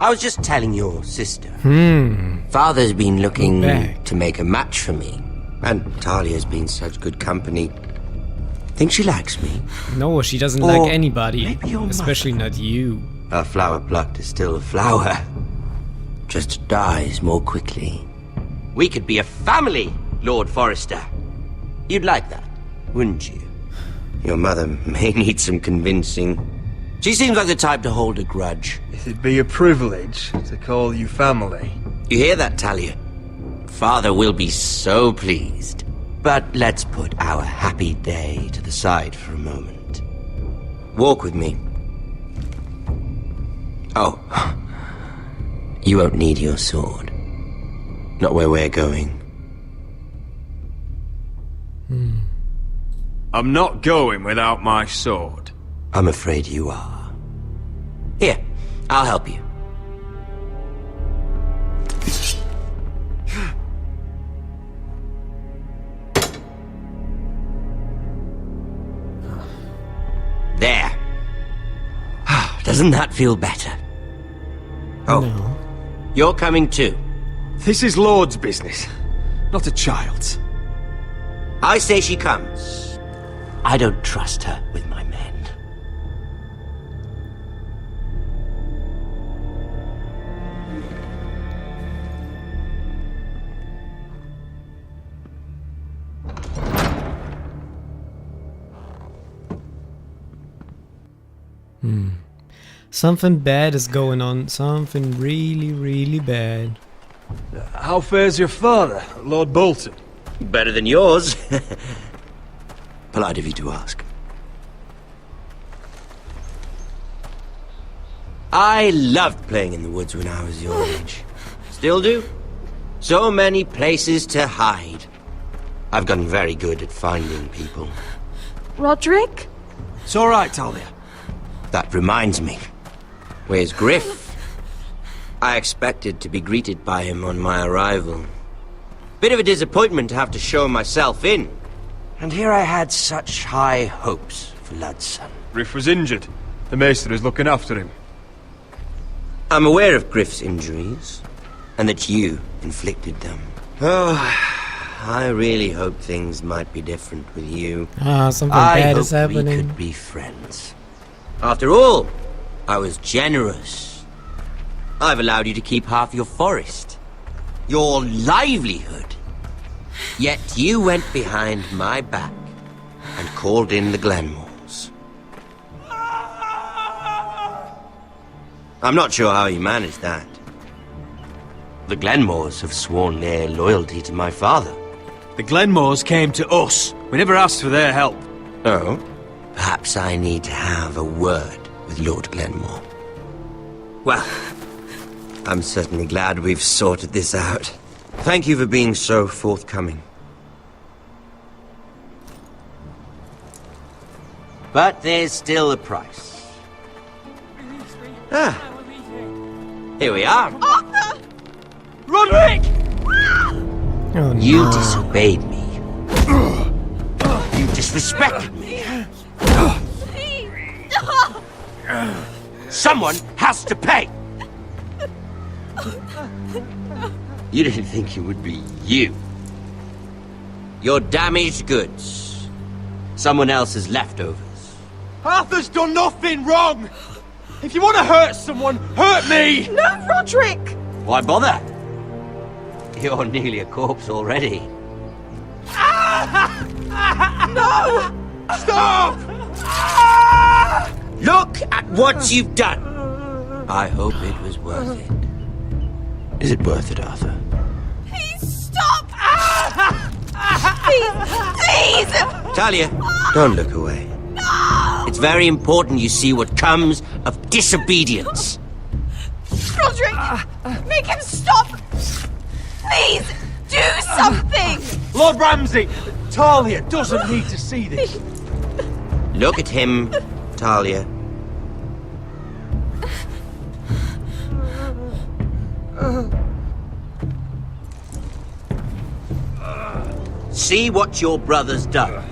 I was just telling your sister. Father's been looking to make a match for me. And Talia's been such good company. Think she likes me? No, she doesn't like anybody. Especially not you. A flower plucked is still a flower. Just dies more quickly. We could be a family, Lord Forrester. You'd like that, wouldn't you? Your mother may need some convincing. She seems like the type to hold a grudge. It'd be a privilege to call you family. You hear that, Talia? Father will be so pleased. But let's put our happy day to the side for a moment. Walk with me. Oh. You won't need your sword. Not where we're going. I'm not going without my sword. I'm afraid you are. Here, I'll help you. There. Doesn't that feel better? Oh, No. You're coming too. This is Lord's business, not a child's. I say she comes. I don't trust her with my men. Something bad is going on. Something really, really bad. How fares your father, Lord Bolton? Better than yours. Polite of you to ask. I loved playing in the woods when I was your age. Still do. So many places to hide. I've gotten very good at finding people. Roderick? It's all right, Talia. That reminds me. Where's Griff? I expected to be greeted by him on my arrival. Bit of a disappointment to have to show myself in. And here I had such high hopes for Ludson. Griff was injured. The maester is looking after him. I'm aware of Griff's injuries, and that you inflicted them. Oh, I really hope things might be different with you. Something bad is I hope we happening. could be friends. After all, I was generous. I've allowed you to keep half your forest. Your livelihood. Yet you went behind my back and called in the Glenmores. I'm not sure how you managed that. The Glenmores have sworn their loyalty to my father. The Glenmores came to us. We never asked for their help. Oh? Perhaps I need to have a word with Lord Glenmore. Well, I'm certainly glad we've sorted this out. Thank you for being so forthcoming. But there's still a price. Here we are. Arthur! Roderick! Oh, You no. disobeyed me. You disrespected me. Someone has to pay! You didn't think it would be you. Your damaged goods. Someone else's leftovers. Arthur's done nothing wrong! If you want to hurt someone, hurt me! No, Roderick! Why bother? You're nearly a corpse already. No! Stop! Look at what you've done! I hope it was worth it. Is it worth it, Arthur? Please stop! Please! Please! Talia, don't look away. No! It's very important you see what comes of disobedience. Roderick! Make him stop! Please! Do something! Lord Ramsay! Talia doesn't need to see this. Look at him, Talia. See what your brother's done.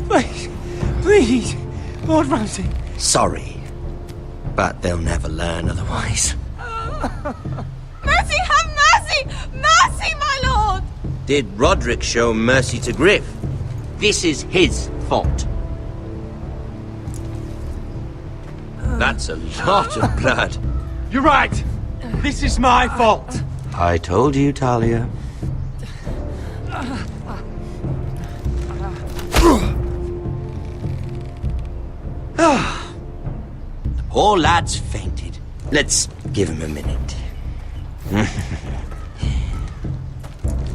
Please, please, Lord Ramsay. Sorry, but they'll never learn otherwise. Mercy, have mercy! Mercy, my lord! Did Roderick show mercy to Griff? This is his fault. That's a lot of blood. You're right. This is my fault. I told you, Talia. The poor lad's fainted. Let's give him a minute.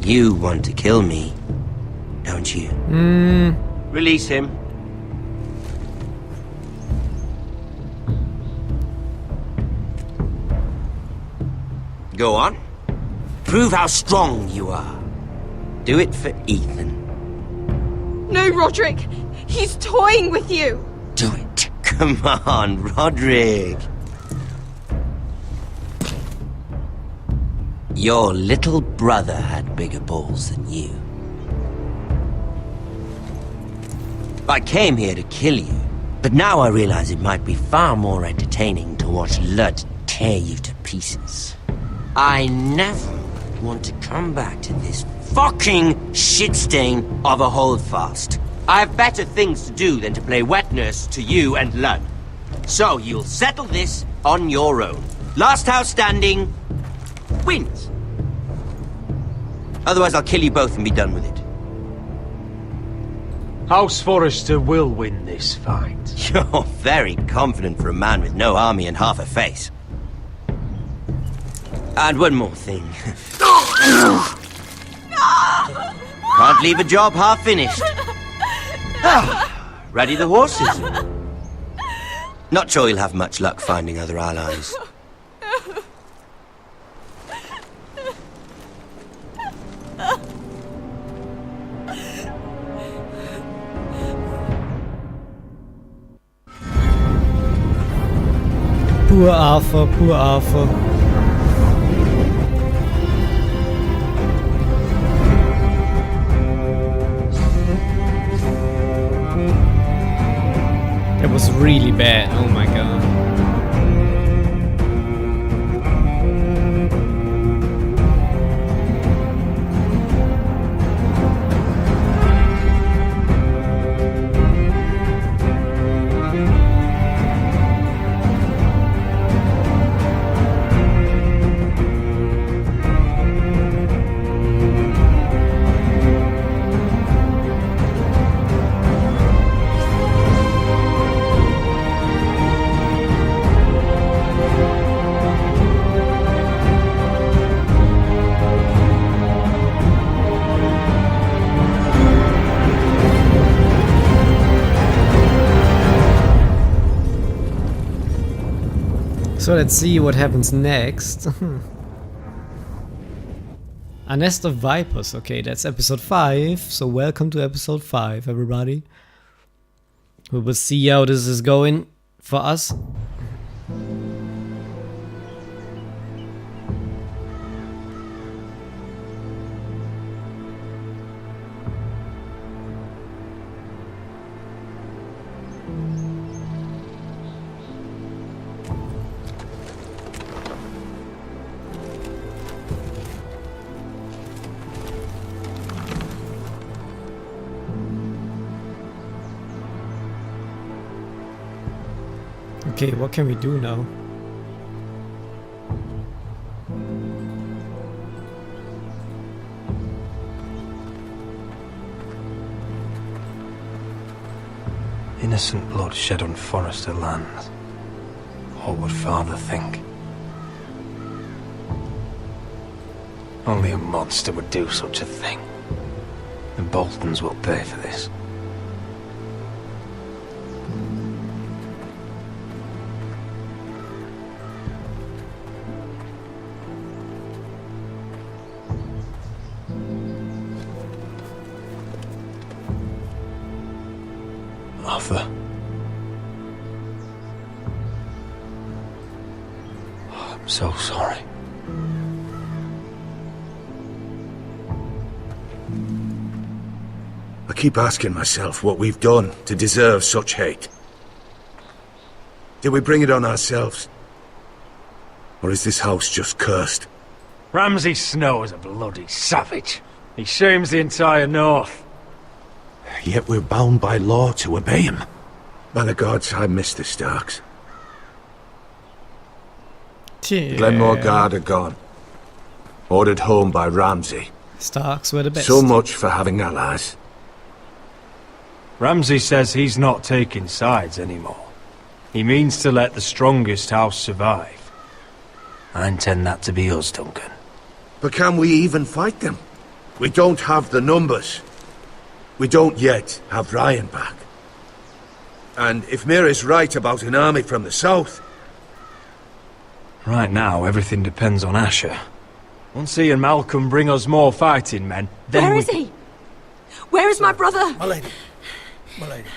You want to kill me, don't you? Release him. Go on. Prove how strong you are. Do it for Ethan. No, Roderick! He's toying with you! Do it. Come on, Roderick. Your little brother had bigger balls than you. I came here to kill you, but now I realize it might be far more entertaining to watch Lud tear you to pieces. I never want to come back to this fucking shit stain of a holdfast. I have better things to do than to play wet nurse to you and Lud. So you'll settle this on your own. Last house standing wins. Otherwise I'll kill you both and be done with it. House Forrester will win this fight. You're very confident for a man with no army and half a face. And one more thing. Can't leave a job half finished. Ready the horses? Not sure you'll have much luck finding other allies. Poor Arthur, poor Arthur. That was really bad, oh my god. So let's see what happens next. A Nest of Vipers. Okay, that's episode 5. So welcome to episode 5, everybody. We will see how this is going for us. Okay, what can we do now? Innocent blood shed on Forrester lands. What would Father think? Only a monster would do such a thing. The Boltons will pay for this. Arthur. Oh, I'm so sorry. I keep asking myself what we've done to deserve such hate. Did we bring it on ourselves? Or is this house just cursed? Ramsay Snow is a bloody savage. He shames the entire north. Yet we're bound by law to obey him. By the gods, I miss the Starks. Glenmore Guard are gone. Ordered home by Ramsay. Starks were the best. So much for having allies. Ramsay says he's not taking sides anymore. He means to let the strongest house survive. I intend that to be us, Duncan. But can we even fight them? We don't have the numbers. We don't yet have Ryan back. And if Mira's right about an army from the south... Right now, everything depends on Asher. Once he and Malcolm bring us more fighting men, then Where is he? Where is my brother? My lady. My lady.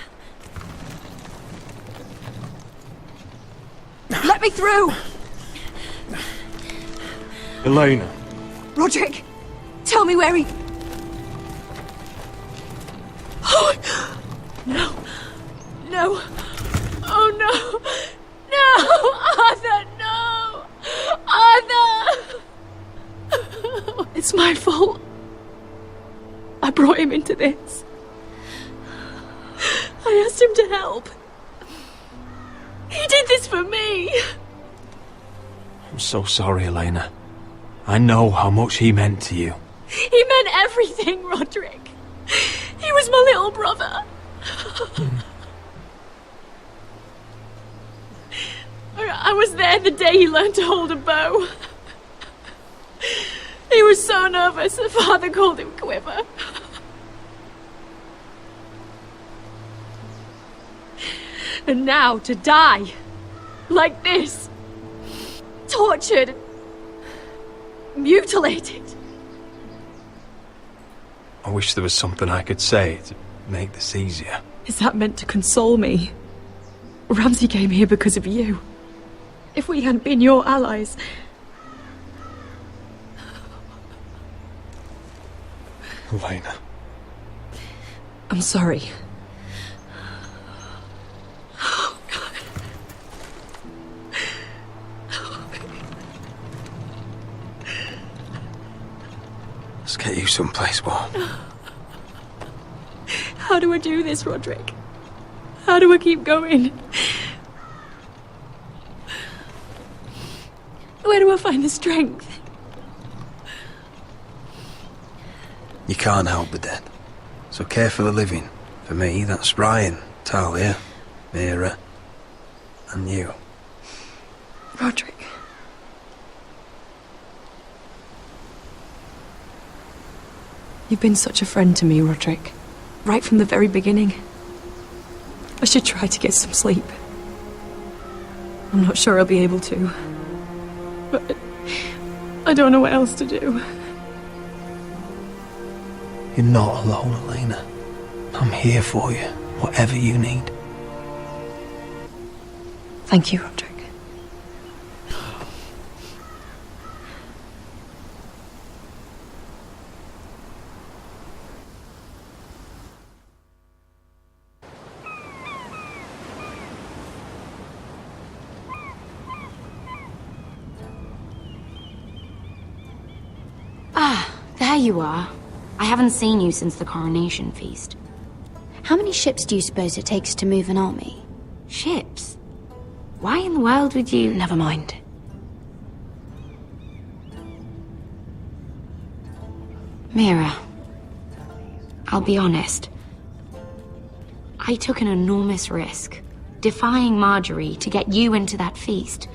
Let me through! Elena. Roderick, tell me where he... Oh, no. No. Oh, no. No! Arthur, no! Arthur! It's my fault. I brought him into this. I asked him to help. He did this for me. I'm so sorry, Elena. I know how much he meant to you. He meant everything, Roderick. He was my little brother. I was there the day he learned to hold a bow. He was so nervous that Father called him Quiver. And now to die like this, tortured, mutilated. I wish there was something I could say to make this easier. Is that meant to console me? Ramsay came here because of you. If we hadn't been your allies... Elena. I'm sorry. Let's get you someplace warm. How do I do this, Roderick? How do I keep going? Where do I find the strength? You can't help the dead. So care for the living. For me, that's Ryan, Talia, Mira, and you. Roderick. You've been such a friend to me, Roderick. Right from the very beginning. I should try to get some sleep. I'm not sure I'll be able to. But I don't know what else to do. You're not alone, Elena. I'm here for you, whatever you need. Thank you, Roderick. There you are. I haven't seen you since the coronation feast. How many ships do you suppose it takes to move an army? Ships? Why in the world would you... Never mind. Mira, I'll be honest. I took an enormous risk, defying Marjorie to get you into that feast.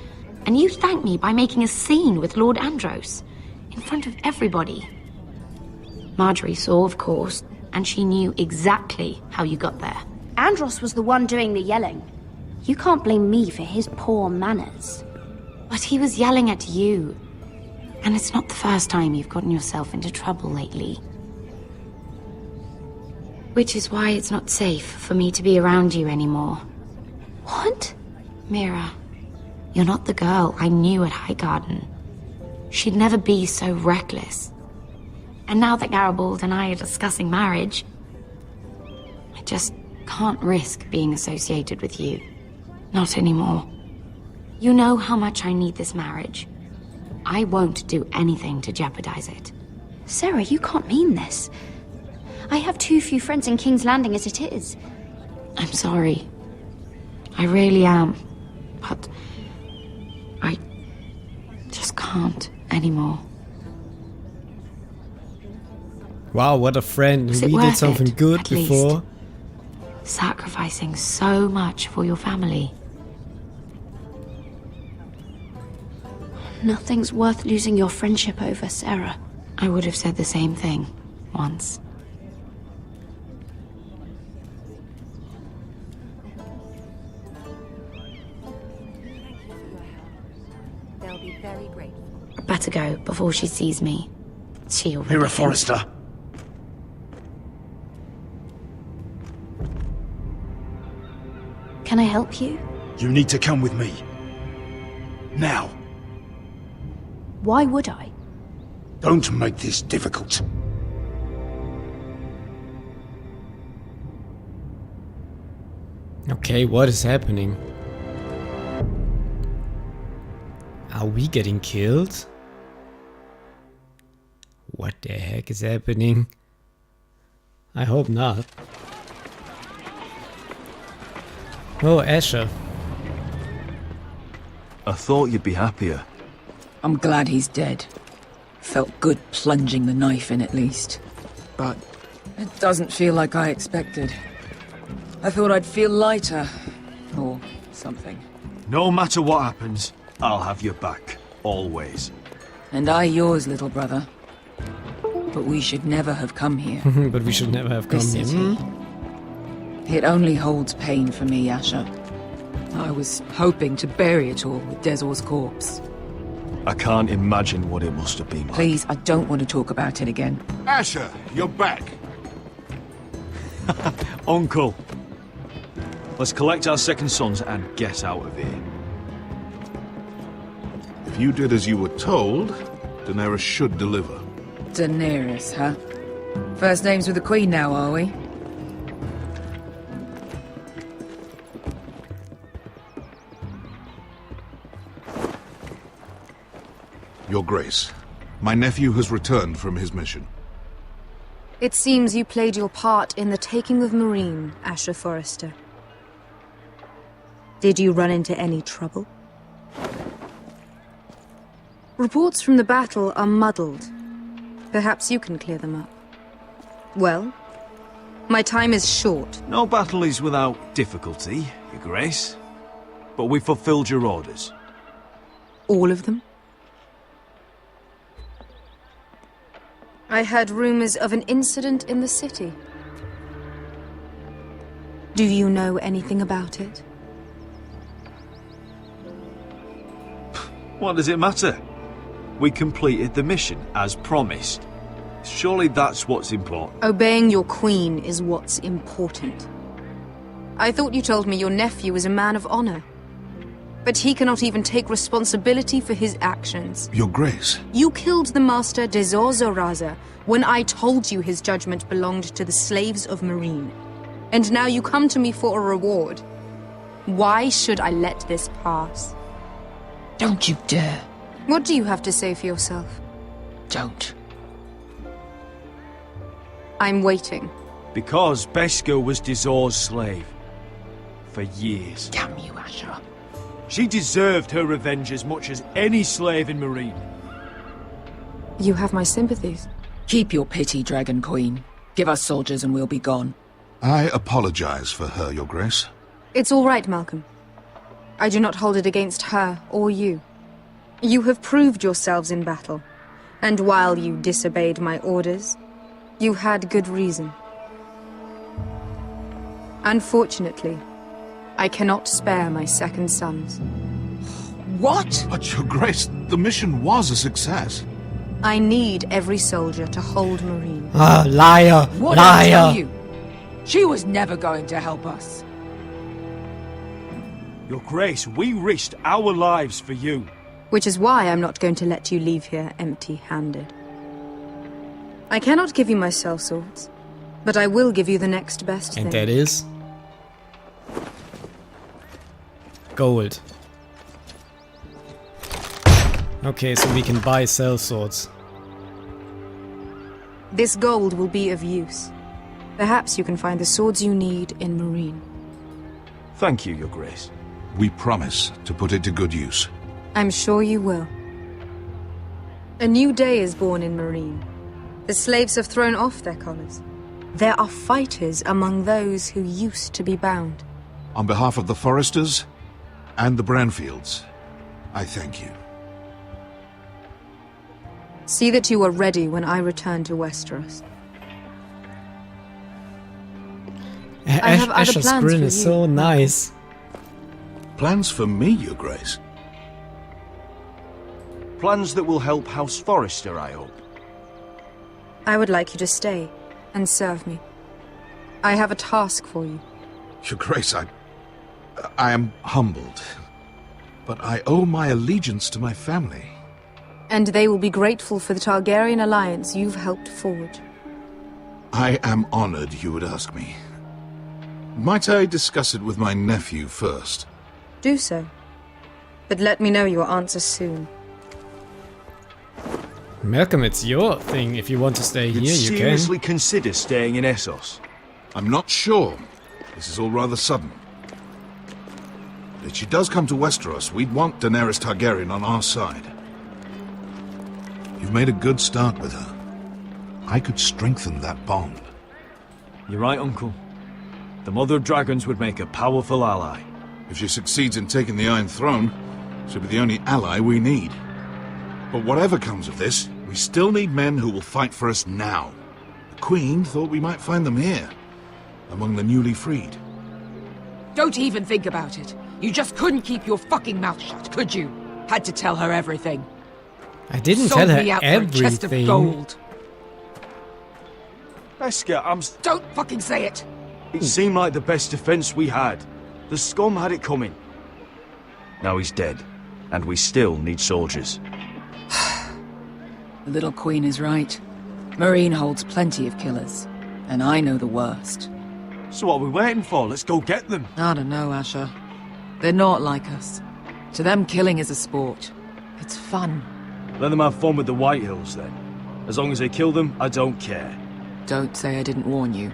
And you thanked me by making a scene with Lord Andros, in front of everybody. Marjorie saw, of course, and she knew exactly how you got there. Andros was the one doing the yelling. You can't blame me for his poor manners. But he was yelling at you. And it's not the first time you've gotten yourself into trouble lately. Which is why it's not safe for me to be around you anymore. What? Mira, you're not the girl I knew at Highgarden. She'd never be so reckless. And now that Garibald and I are discussing marriage, I just can't risk being associated with you. Not anymore. You know how much I need this marriage, I won't do anything to jeopardize it. Sarah, you can't mean this. I have too few friends in King's Landing as it is. I'm sorry. I really am. But I just can't anymore. Wow, what a friend. Was We it did worth something it, good at least? before. Sacrificing so much for your family. Nothing's worth losing your friendship over, Sarah. I would have said the same thing once. They'll be very grateful. Better go before she sees me. She already Mira thinks- Forrester. Can I help you? You need to come with me. Now. Why would I? Don't make this difficult. Okay, what is happening? Are we getting killed? What the heck is happening? I hope not. Oh, Asher. I thought you'd be happier. I'm glad he's dead. Felt good plunging the knife in at least. But it doesn't feel like I expected. I thought I'd feel lighter. Or something. No matter what happens, I'll have your back. Always. And I yours, little brother. But we should never have come here. But we should never have come This here. city. It only holds pain for me, Asher. I was hoping to bury it all with Desor's corpse. I can't imagine what it must have been like. Please, I don't want to talk about it again. Asher, you're back. Uncle! Let's collect our second sons and get out of here. If you did as you were told, Daenerys should deliver. Daenerys, huh? First names with the Queen now, are we? Your Grace, my nephew has returned from his mission. It seems you played your part in the taking of Marine, Asher Forrester. Did you run into any trouble? Reports from the battle are muddled. Perhaps you can clear them up. Well, my time is short. No battle is without difficulty, Your Grace. But we fulfilled your orders. All of them? I heard rumors of an incident in the city. Do you know anything about it? What does it matter? We completed the mission, as promised. Surely that's what's important. Obeying your queen is what's important. I thought you told me your nephew was a man of honor. But he cannot even take responsibility for his actions. Your Grace. You killed the master Dezor Zoraza when I told you his judgment belonged to the slaves of Marine. And now you come to me for a reward. Why should I let this pass? Don't you dare. What do you have to say for yourself? Don't. I'm waiting. Because Beskha was Dezor's slave. For years. Damn you, Asher. She deserved her revenge as much as any slave in Marine. You have my sympathies. Keep your pity, Dragon Queen. Give us soldiers and we'll be gone. I apologize for her, Your Grace. It's all right, Malcolm. I do not hold it against her or you. You have proved yourselves in battle. And while you disobeyed my orders, you had good reason. Unfortunately, I cannot spare my second sons. What? But, Your Grace, the mission was a success. I need every soldier to hold Marine. Ah, liar! What did I tell Liar! you? She was never going to help us. Your Grace, we risked our lives for you. Which is why I'm not going to let you leave here empty-handed. I cannot give you my sellswords, but I will give you the next best thing. And that is gold. Okay, so we can buy sell swords. This gold will be of use. Perhaps you can find the swords you need in Marine. Thank you, Your Grace. We promise to put it to good use. I'm sure you will. A new day is born in Marine. The slaves have thrown off their collars. There are fighters among those who used to be bound. On behalf of the Foresters and the Branfields, I thank you. See that you are ready when I return to Westeros. I have other Asher's plans grin for is you. so nice. Plans for me, Your Grace? Plans that will help House Forrester, I hope. I would like you to stay and serve me. I have a task for you. Your Grace, I am humbled. But I owe my allegiance to my family. And they will be grateful for the Targaryen alliance you've helped forge. I am honored you would ask me. Might I discuss it with my nephew first? Do so. But let me know your answer soon. Malcolm, it's your thing. If you want to stay You'd here, you can. seriously consider staying in Essos? I'm not sure. This is all rather sudden. If she does come to Westeros, we'd want Daenerys Targaryen on our side. You've made a good start with her. I could strengthen that bond. You're right, Uncle. The Mother of Dragons would make a powerful ally. If she succeeds in taking the Iron Throne, she'll be the only ally we need. But whatever comes of this, we still need men who will fight for us now. The Queen thought we might find them here, among the newly freed. Don't even think about it. You just couldn't keep your fucking mouth shut, could you? Had to tell her everything. I didn't Sold tell me her out for a chest of everything. gold. Beskha, Don't fucking say it! It seemed like the best defense we had. The scum had it coming. Now he's dead, and we still need soldiers. The little queen is right. Marine holds plenty of killers, and I know the worst. So what are we waiting for? Let's go get them. I don't know, Asher. They're not like us. To them, killing is a sport. It's fun. Let them have fun with the White Hills, then. As long as they kill them, I don't care. Don't say I didn't warn you.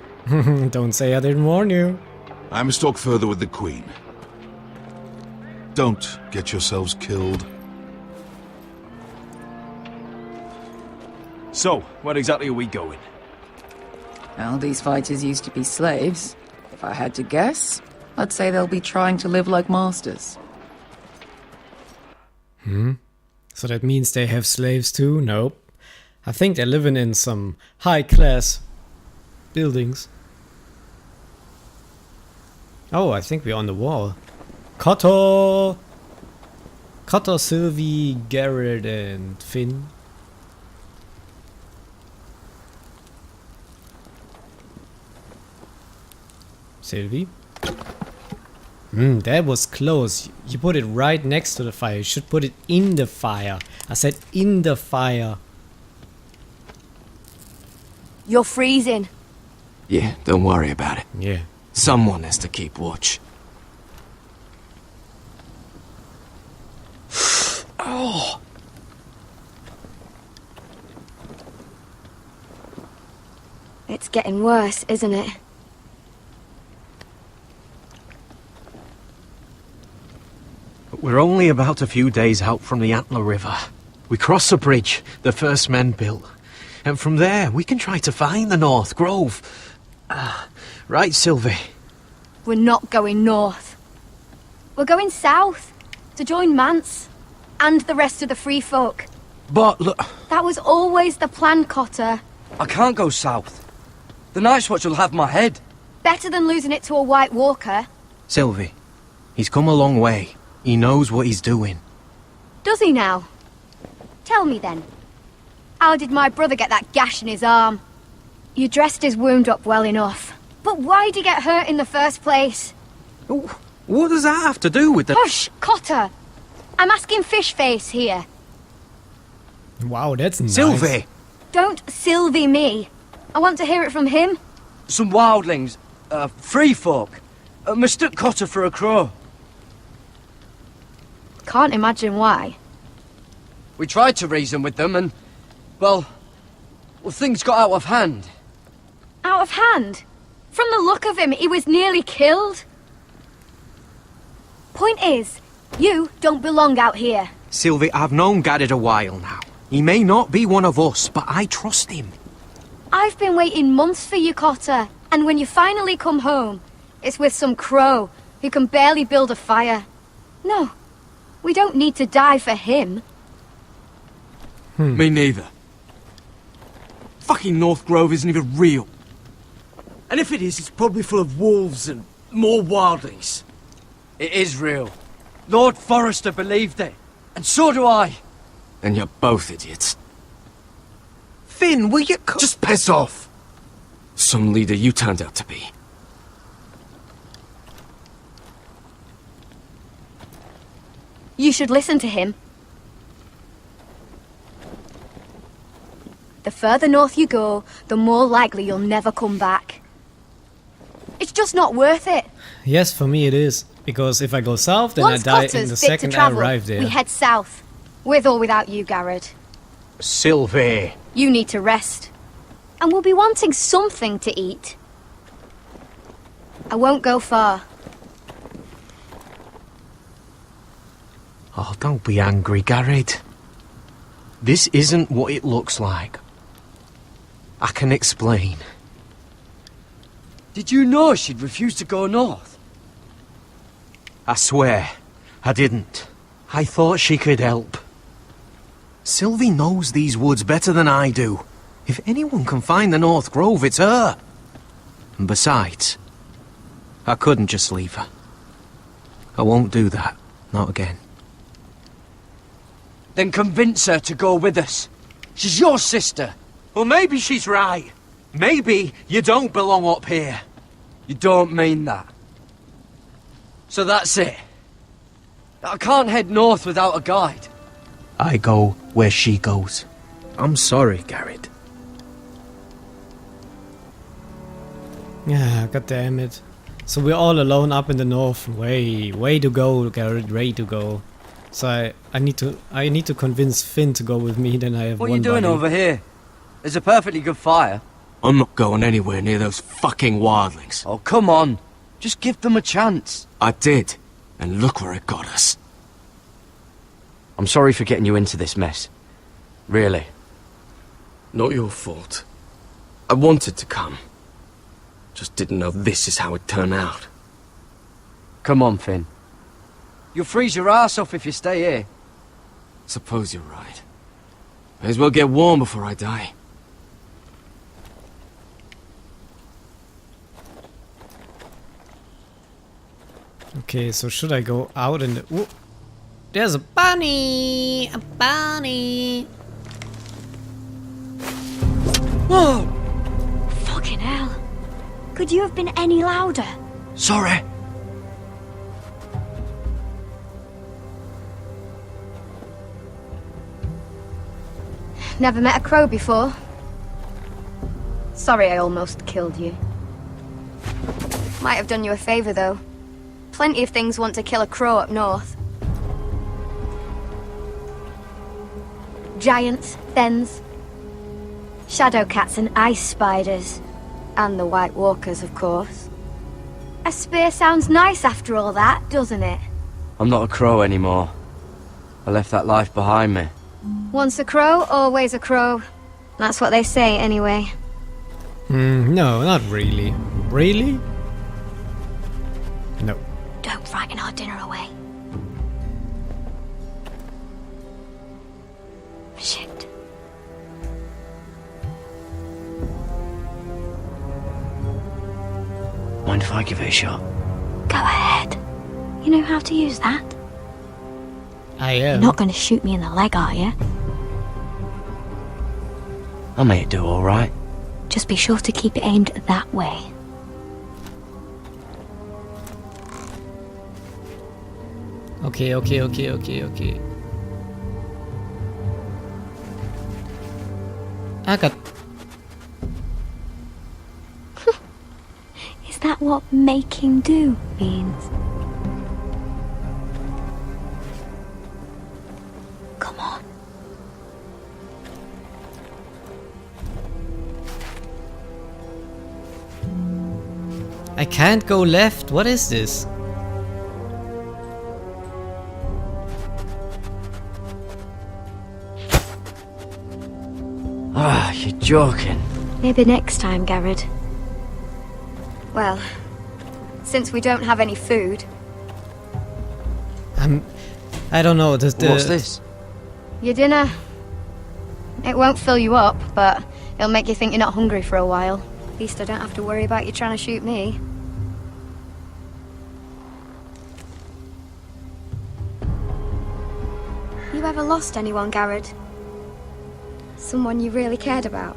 Don't say I didn't warn you. I must talk further with the Queen. Don't get yourselves killed. So, where exactly are we going? Well, these fighters used to be slaves. If I had to guess, I'd say they'll be trying to live like masters. So that means they have slaves too? Nope. I think they're living in some high-class buildings. Oh, I think we're on the wall. Cotto! Cotto, Sylvie, Garrett, and Finn. Sylvie? That was close. You put it right next to the fire. You should put it in the fire. I said in the fire. You're freezing. Yeah, don't worry about it. Yeah. Someone has to keep watch. Oh! It's getting worse, isn't it? We're only about a few days out from the Antler River. We cross the bridge the first men built. And from there, we can try to find the North Grove. Right, Sylvie? We're not going north. We're going south to join Mance and the rest of the free folk. But look... That was always the plan, Cotter. I can't go south. The Night's Watch will have my head. Better than losing it to a White Walker. Sylvie, he's come a long way. He knows what he's doing. Does he now? Tell me then. How did my brother get that gash in his arm? You dressed his wound up well enough. But why'd he get hurt in the first place? What does that have to do with the... Hush, Cotter! I'm asking Fishface here. Wow, that's nice. Sylvie! Don't Sylvie me. I want to hear it from him. Some wildlings, free folk, mistook Cotter for a crow. Can't imagine why. We tried to reason with them and, well, things got out of hand. Out of hand? From the look of him, he was nearly killed. Point is, you don't belong out here. Sylvie, I've known Garrett a while now. He may not be one of us, but I trust him. I've been waiting months for you, Cotter. And when you finally come home, it's with some crow who can barely build a fire. No, we don't need to die for him. Me neither. Fucking North Grove isn't even real. And if it is, it's probably full of wolves and more wildlings. It is real. Lord Forrester believed it. And so do I. And you're both idiots. Finn, will you just piss off? Some leader you turned out to be. You should listen to him. The further north you go, the more likely you'll never come back. It's just not worth it. Yes, for me it is. Because if I go south, then Once I die Cotter's in the fit to second I travel, arrive there. we head south. With or without you, Garrett. Sylvie. You need to rest. And we'll be wanting something to eat. I won't go far. Oh, don't be angry, Garrett. This isn't what it looks like. I can explain. Did you know she'd refused to go north? I swear, I didn't. I thought she could help. Sylvie knows these woods better than I do. If anyone can find the North Grove, it's her. And besides, I couldn't just leave her. I won't do that. Not again. Then convince her to go with us. She's your sister. Well, maybe she's right. Maybe you don't belong up here. You don't mean that. So that's it. I can't head north without a guide. I go where she goes. I'm sorry, Garrett. Yeah, god damn it. So we're all alone up in the north. Way to go, Garrett. Way to go. So I need to convince Finn to go with me. Then I have What one are you doing buddy. over here? There's a perfectly good fire. I'm not going anywhere near those fucking wildlings. Oh, come on. Just give them a chance. I did. And look where it got us. I'm sorry for getting you into this mess. Really. Not your fault. I wanted to come. Just didn't know this is how it'd turn out. Come on, Finn. You'll freeze your ass off if you stay here. Suppose you're right. May as well get warm before I die. Okay, so should I go out in the... Ooh, there's a bunny! A bunny! Whoa! Fucking hell. Could you have been any louder? Sorry. Never met a crow before. Sorry I almost killed you. Might have done you a favor, though. Plenty of things want to kill a crow up north. Giants, thens, shadow cats and ice spiders. And the White Walkers, of course. A spear sounds nice after all that, doesn't it? I'm not a crow anymore. I left that life behind me. Once a crow, always a crow. That's what they say, anyway. No, not really. Really? No. Don't frighten our dinner away. Shit. Mind if I give it a shot? Go ahead. You know how to use that? I am. You're not going to shoot me in the leg, are you? I may do all right. Just be sure to keep it aimed that way. Okay. I got... Is that what making do means? Come on. I can't go left. What is this? Ah, you're joking. Maybe next time, Garrett. Well, since we don't have any food... I don't know. What's this? Your dinner. It won't fill you up, but it'll make you think you're not hungry for a while. At least I don't have to worry about you trying to shoot me. You ever lost anyone, Garrett? Someone you really cared about?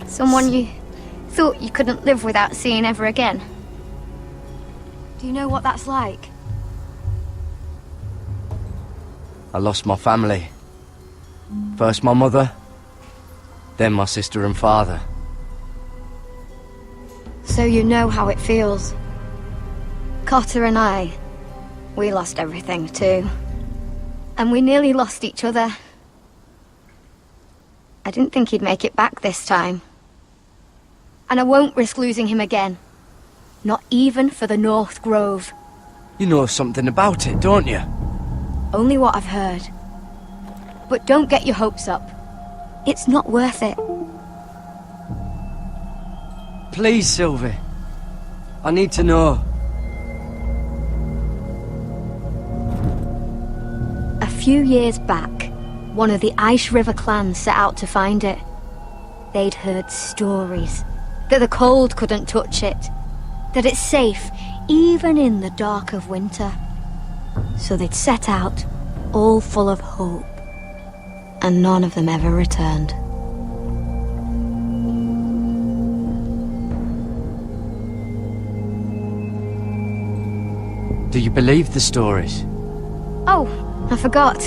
Someone you thought you couldn't live without seeing ever again? Do you know what that's like? I lost my family. First my mother, then my sister and father. So you know how it feels. Cotter and I, we lost everything too. And we nearly lost each other. I didn't think he'd make it back this time. And I won't risk losing him again. Not even for the North Grove. You know something about it, don't you? Only what I've heard. But don't get your hopes up. It's not worth it. Please, Sylvie. I need to know. A few years back, one of the Ice River clans set out to find it. They'd heard stories that the cold couldn't touch it, that it's safe even in the dark of winter. So they'd set out, all full of hope, and none of them ever returned. Do you believe the stories? Oh, I forgot.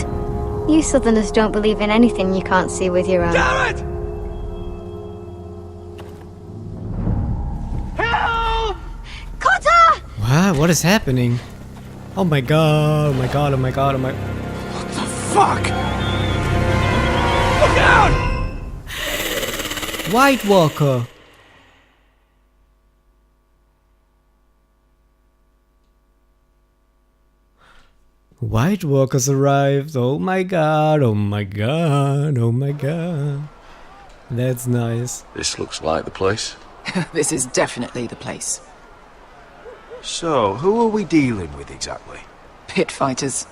You Southerners don't believe in anything you can't see with your own. Garrett! Help! Cotter! What is happening? Oh my god, oh my god, oh my god, oh my... What the fuck? Look out! White Walker! White Walkers arrived. Oh my god, oh my god, oh my god. That's nice. This looks like the place. This is definitely the place. So, who are we dealing with exactly? Pit fighters.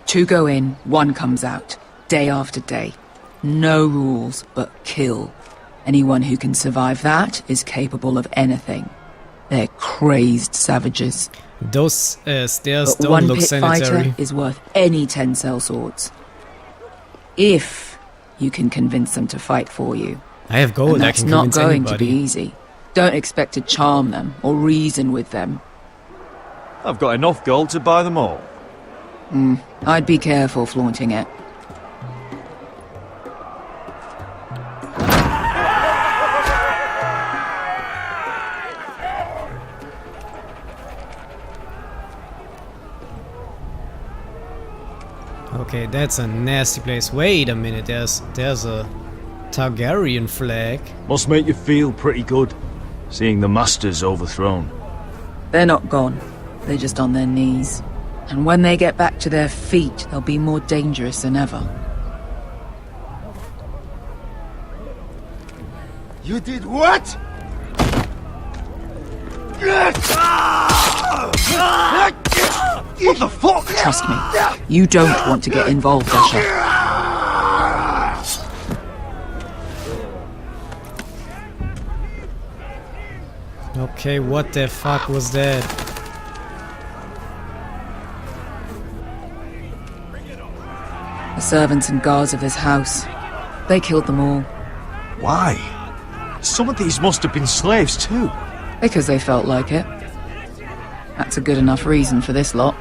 2 go in, 1 comes out. Day after day. No rules, but kill. Anyone who can survive that is capable of anything. They're crazed savages. Those stairs But don't one look pit sanitary. fighter is worth any 10 sellswords. If you can convince them to fight for you. I have gold, And I that's can not convince going anybody. to be easy. Don't expect to charm them or reason with them. I've got enough gold to buy them all. I'd be careful flaunting it. Okay, that's a nasty place. Wait a minute, there's a Targaryen flag. Must make you feel pretty good, seeing the Masters overthrown. They're not gone. They're just on their knees. And when they get back to their feet, they'll be more dangerous than ever. You did what? What the fuck? Trust me, you don't want to get involved, Asher. Okay, what the fuck was that? The servants and guards of this house. They killed them all. Why? Some of these must have been slaves too. Because they felt like it. That's a good enough reason for this lot.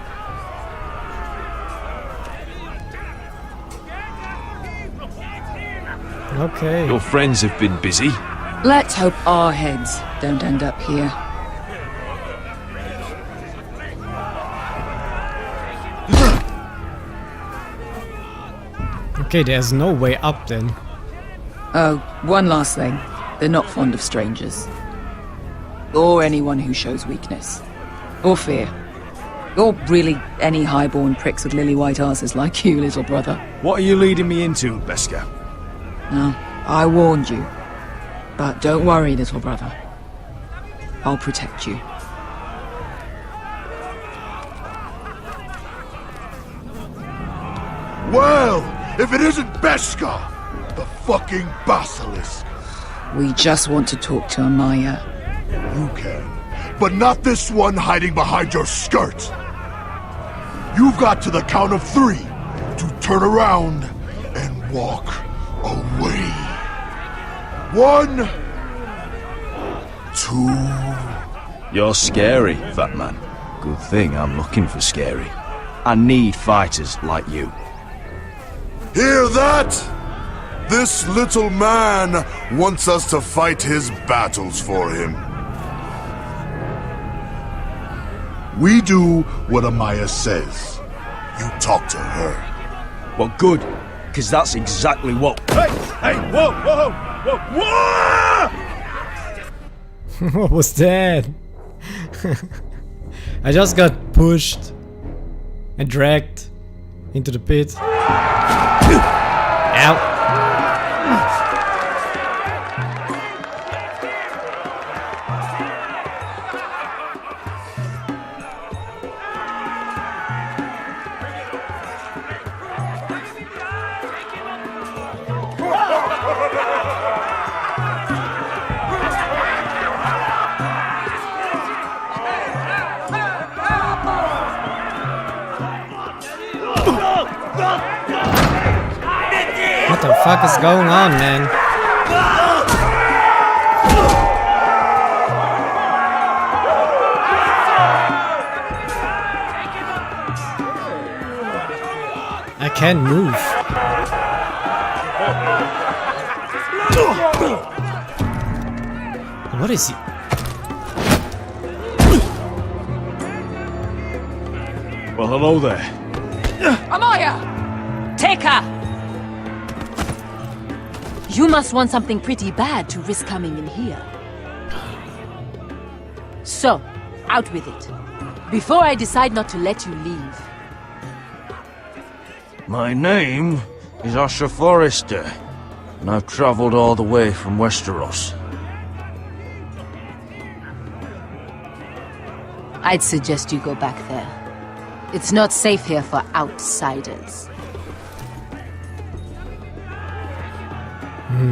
Okay. Your friends have been busy. Let's hope our heads don't end up here. Okay, there's no way up then. Oh, one last thing. They're not fond of strangers. or anyone who shows weakness. Or fear. Or really any highborn pricks with lily-white asses like you, little brother. What are you leading me into, Beskar? No, I warned you. But don't worry, little brother. I'll protect you. Well, if it isn't Beskar, the fucking basilisk. We just want to talk to Amaya. You can, but not this one hiding behind your skirt. You've got to the count of 3 to turn around and walk away. 1, 2. You're scary, fat man. Good thing I'm looking for scary. I need fighters like you. Hear that? This little man wants us to fight his battles for him. We do what Amaya says. You talk to her. Well, good, because that's exactly what... Hey, whoa, whoa, whoa, whoa! What was that? I just got pushed and dragged into the pit. Ow. What the fuck is going on, man? I can't move. What is he? Well, hello there. Amaya! Take her! You must want something pretty bad to risk coming in here. So, out with it. Before I decide not to let you leave. My name is Asher Forrester, and I've traveled all the way from Westeros. I'd suggest you go back there. It's not safe here for outsiders.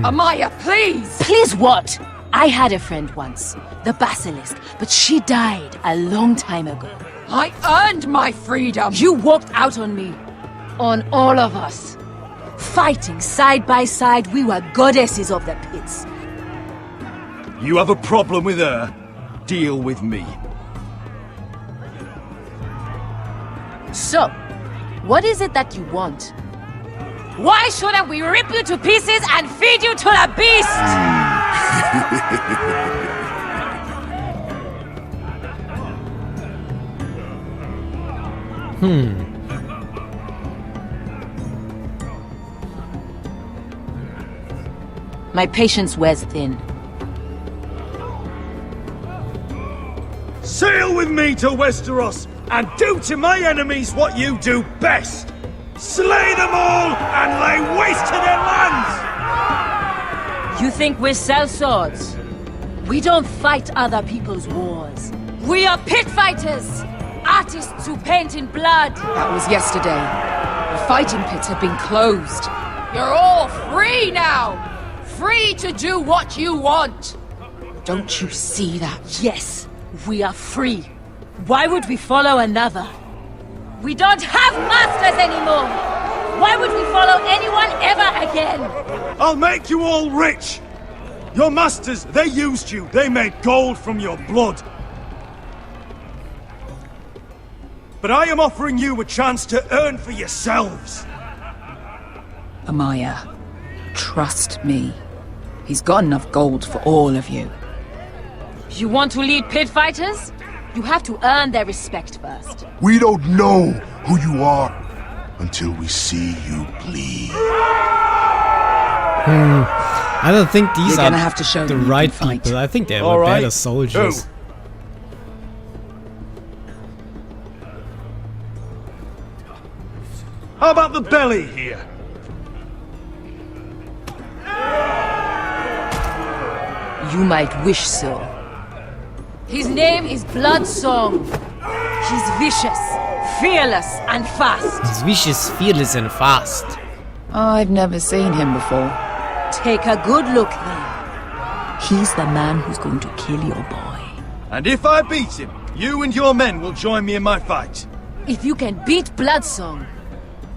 Amaya, please! Please what? I had a friend once, the Basilisk, but she died a long time ago. I earned my freedom! You walked out on me. On all of us. Fighting side by side, we were goddesses of the pits. You have a problem with her? Deal with me. So, what is it that you want? Why shouldn't we rip you to pieces and feed you to the beast? My patience wears thin. Sail with me to Westeros and do to my enemies what you do best. Slay them all and lay waste to their lands! You think we sell swords? We don't fight other people's wars. We are pit fighters! Artists who paint in blood! That was yesterday. The fighting pits have been closed. You're all free now! Free to do what you want! Don't you see that? Yes, we are free. Why would we follow another? We don't have masters anymore! Why would we follow anyone ever again? I'll make you all rich! Your masters, they used you. They made gold from your blood. But I am offering you a chance to earn for yourselves. Amaya, trust me. He's got enough gold for all of you. You want to lead pit fighters? You have to earn their respect first. We don't know who you are until we see you bleed. I don't think these You're are gonna have to show the them you right can fight. people. I think they All were right. better soldiers. Who? How about the belly here? You might wish so. His name is Bloodsong. He's vicious, fearless, and fast. He's vicious, fearless, and fast. I've never seen him before. Take a good look then. He's the man who's going to kill your boy. And if I beat him, you and your men will join me in my fight. If you can beat Bloodsong,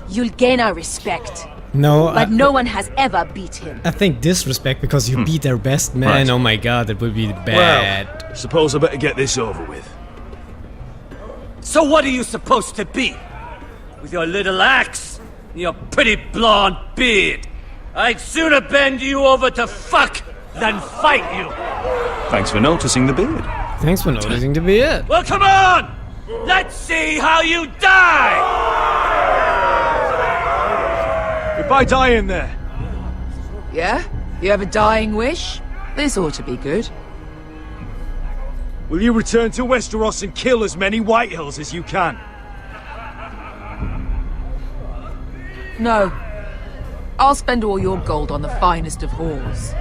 you'll gain our respect. No, but no one has ever beat him. I think disrespect because you beat their best man. Right. Oh my god, that would be bad. Well, suppose I better get this over with. So what are you supposed to be? With your little axe and your pretty blonde beard? I'd sooner bend you over to fuck than fight you. Thanks for noticing the beard. Thanks for noticing the beard. Well, come on! Let's see how you die! If I die in there. Yeah? You have a dying wish? This ought to be good. Will you return to Westeros and kill as many Whitehills as you can? No. I'll spend all your gold on the finest of whores.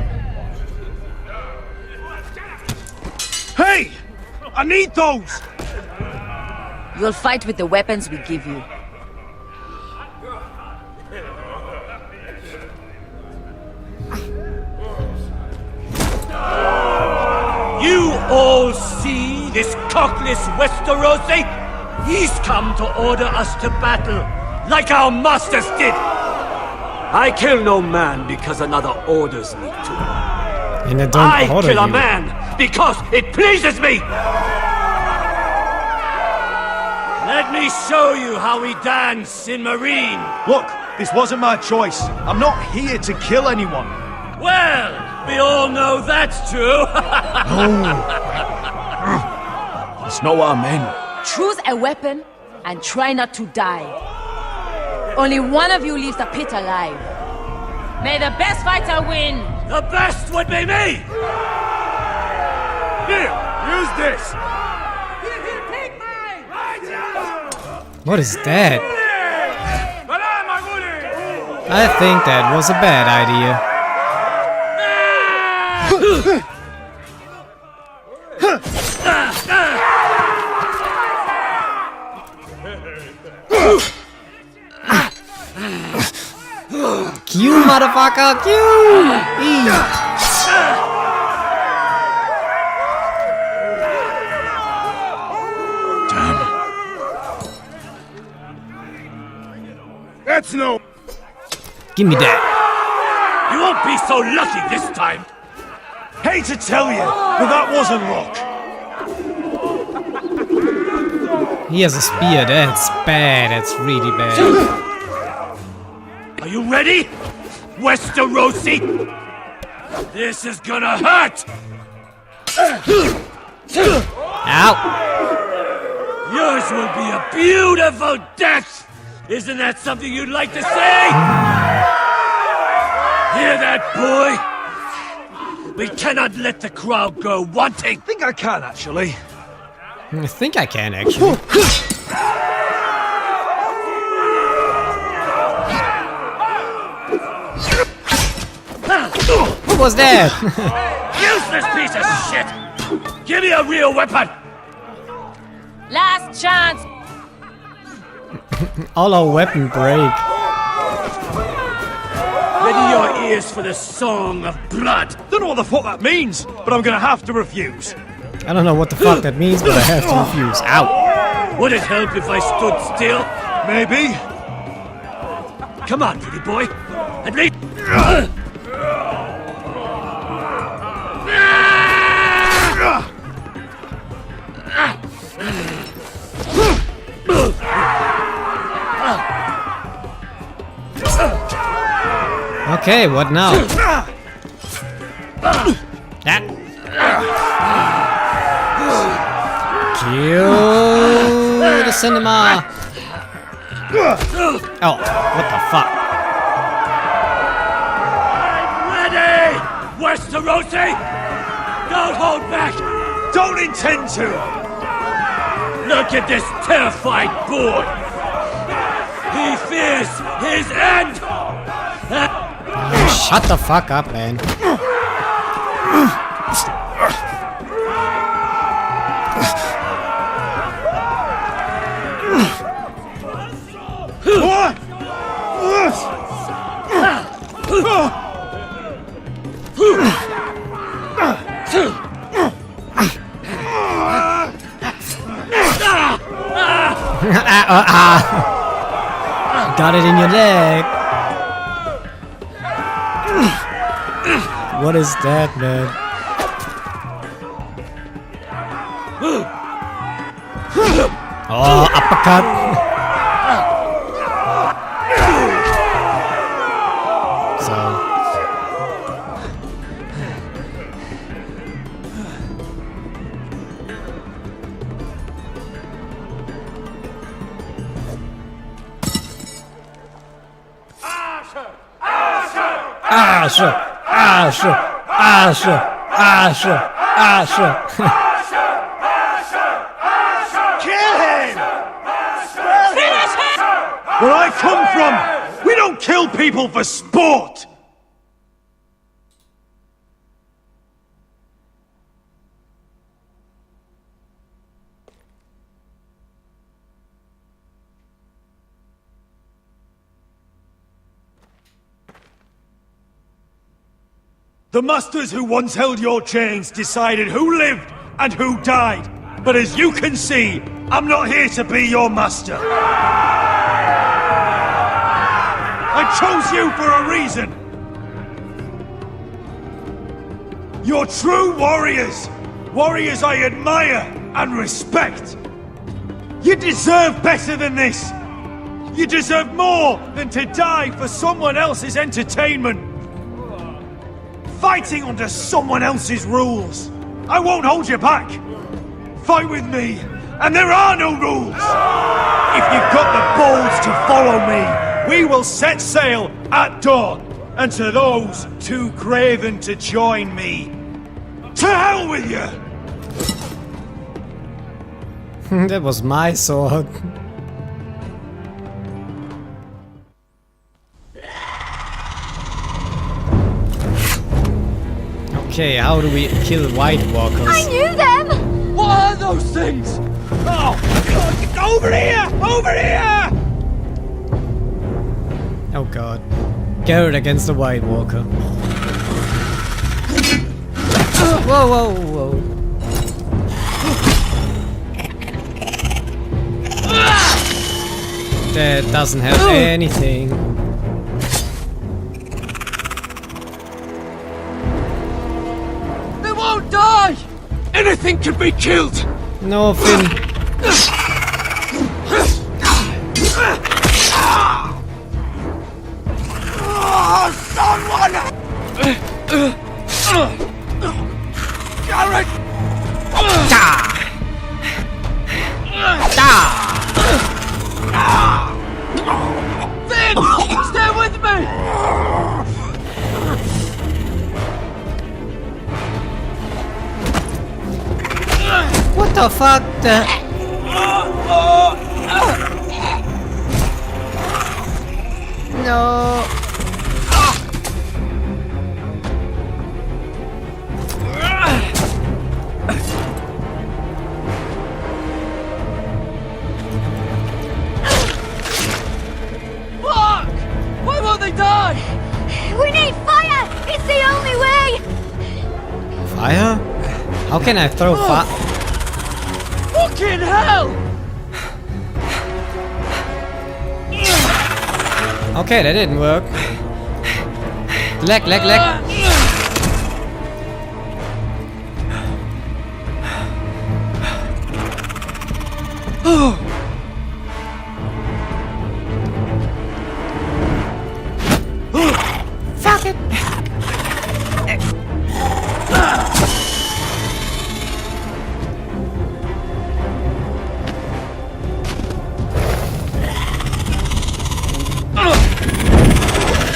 Hey! I need those! You'll fight with the weapons we give you. You all see this cockless Westerosi? He's come to order us to battle, like our masters did. I kill no man because another orders me to. And I don't order kill a you. man because it pleases me. Let me show you how we dance in Marine. Look, this wasn't my choice. I'm not here to kill anyone. Well, we all know that's true. It's not what I meant. Choose a weapon and try not to die. Only one of you leaves the pit alive. May the best fighter win. The best would be me. Here, use this. What is that? I think that was a bad idea. Q, motherfucker, Q! That's no. Give me that. You won't be so lucky this time. Hate to tell you, but that wasn't luck. He has a spear. That's bad. That's really bad. Are you ready, Westerosi? This is gonna hurt. Ow! Yours will be a beautiful death. Isn't that something you'd like to say? Hear that, boy? We cannot let the crowd go wanting. I think I can, actually. I think I can, actually. What was that? Useless piece of shit! Give me a real weapon! Last chance! All our weapon break. Ready your ears for the song of blood. Don't know what the fuck that means, but I'm gonna have to refuse. I don't know what the fuck that means, but I have to refuse. Ow! Would it help if I stood still? Maybe. Come on, pretty boy. At least... Okay, what now? That. Kill the cinema. Oh, what the fuck? Ready, Westerosi! Don't hold back! Don't intend to! Look at this terrified boy! He fears his end! Shut the fuck up, man. Got it in your leg. What is that, man? Oh, uppercut. Asher. Kill him! Finish him! Where I come from, we don't kill people for sport! The masters who once held your chains decided who lived and who died. But as you can see, I'm not here to be your master. I chose you for a reason. You're true warriors. Warriors I admire and respect. You deserve better than this. You deserve more than to die for someone else's entertainment. Fighting under someone else's rules. I won't hold you back. Fight with me, and there are no rules. If you've got the balls to follow me, we will set sail at dawn. And to those too craven to join me, to hell with you! That was my sword. Okay, how do we kill White Walkers? I knew them! What are those things? Oh, God, over here! Over here! Oh god. Garrett against the White Walker. Whoa, whoa, whoa. That doesn't help anything. They won't die! Anything can be killed! No, Finn. Someone! Garrett! Finn! Stay with me! What the fuck? No. Fuck! Why won't they die? We need fire! It's the only way! Fire? How can I throw fire? Fucking hell! Okay, that didn't work. Leg. Fuck it.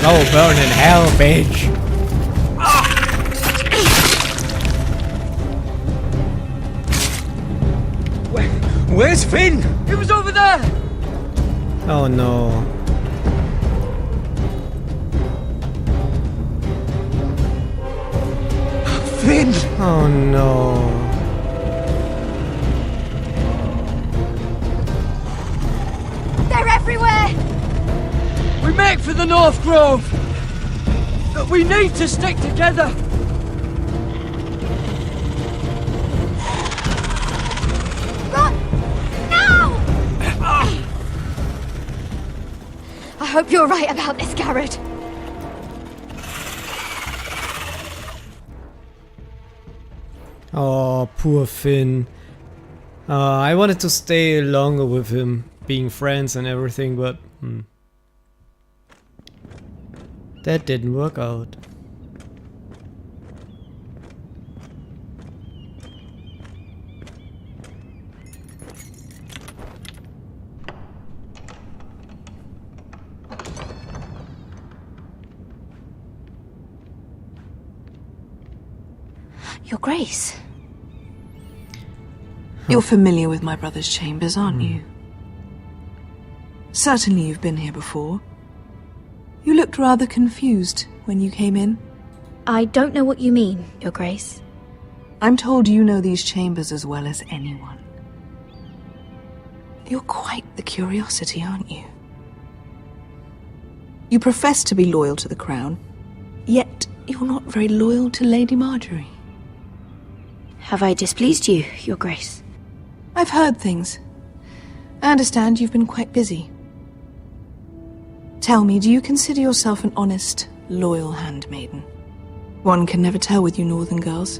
Oh, burn in hell, bitch. Where's Finn? He was over there! Oh no. Oh no. They're everywhere! We make for the North Grove! But we need to stick together! Run! Now! I hope you're right about this, Garrett. Oh, poor Finn. I wanted to stay longer with him, being friends and everything, but that didn't work out. Your Grace. You're familiar with my brother's chambers, aren't you? Certainly you've been here before. You looked rather confused when you came in. I don't know what you mean, Your Grace. I'm told you know these chambers as well as anyone. You're quite the curiosity, aren't you? You profess to be loyal to the crown, yet you're not very loyal to Lady Marjorie. Have I displeased you, Your Grace? I've heard things. I understand you've been quite busy. Tell me, do you consider yourself an honest, loyal handmaiden? One can never tell with you northern girls.